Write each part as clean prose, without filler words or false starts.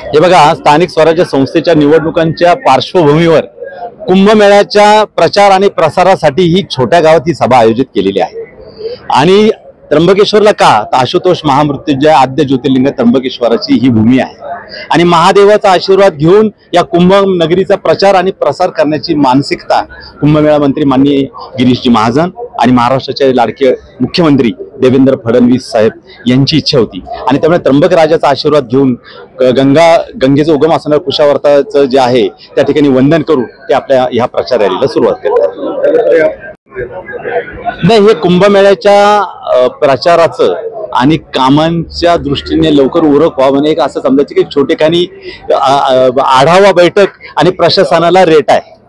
हे बघा, स्थानिक स्वराज्य संस्थेच्या निवडणुकांच्या पार्श्वभूमीवर कुंभमेळ्याच्या प्रचार आणि प्रसारासाठी ही छोट्या गावात ही सभा आयोजित केलेली आहे। आणि त्र्यंबकेश्वरला का, तर आशुतोष महामृत्युंजय आद्य ज्योतिर्लिंग त्र्यंबकेश्वराची ही भूमी आहे आणि महादेवाचा आशीर्वाद घेऊन या कुंभ नगरीचा प्रचार आणि प्रसार करण्याची मानसिकता कुंभमेळा मंत्री माननीय गिरीशजी महाजन आणि महाराष्ट्राचे लाडके मुख्यमंत्री देवेंद्र फडणवीस साहेब यांची इच्छा होती। आणि त्यामुळे त्र्यंबक राजाचा आशीर्वाद घेऊन गंगेचा उगम असणाऱ्या कुशावर्ताचं जे आहे त्या ठिकाणी वंदन करून ते आपल्या ह्या प्रचार रॅलीला सुरुवात करतात। नाही, हे कुंभमेळ्याच्या प्रचाराचं आणि कामांच्या दृष्टीने लवकर उरक व्हावं एक असं समजायचं की छोटेखानी आढावा बैठक आणि प्रशासनाला रेट आहे।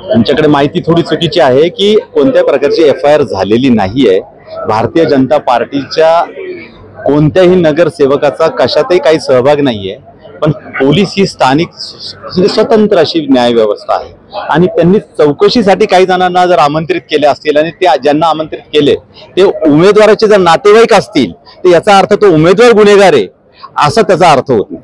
तुमच्याकडे माहिती थोडी चुकीची आहे की कोणत्या प्रकारची FIR झालेली नाहीये। भारतीय जनता पार्टीच्या कोणत्याही नगरसेवकाचा कशातही काही सहभाग नाहीये, पण पोलीस ही स्थानिक स्वतंत्र अशी न्याय व्यवस्था आहे आणि त्यांनी चौकशीसाठी काही जणांना जर आमंत्रित केले असतील आणि ते ज्यांना आमंत्रित केले ते उमेदवाराचे जर नातेवाईक असतील तर याचा अर्थ तो उमेदवार गुन्हेगार आहे असा त्याचा अर्थ होतो।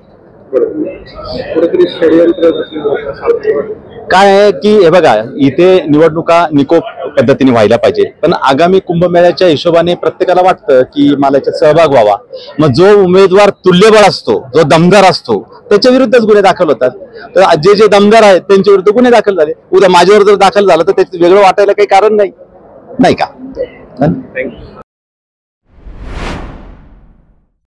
काय आहे की हे बघा, इथे निवडणुका निकोप पद्धतीने व्हायला पाहिजे, पण आगामी कुंभमेळ्याच्या हिशोबाने प्रत्येकाला वाटतं की मला याच्यात सहभाग व्हावा। मग जो उमेदवार तुल्यबळ असतो, जो दमदार असतो, त्याच्या विरुद्धच गुन्हे दाखल होतात। तर जे दमदार आहेत त्यांच्या विरुद्ध गुन्हे दाखल झाले, उद्या माझ्यावर जर दाखल झालं तर त्याचं वेगळं वाटायला काही कारण नाही का?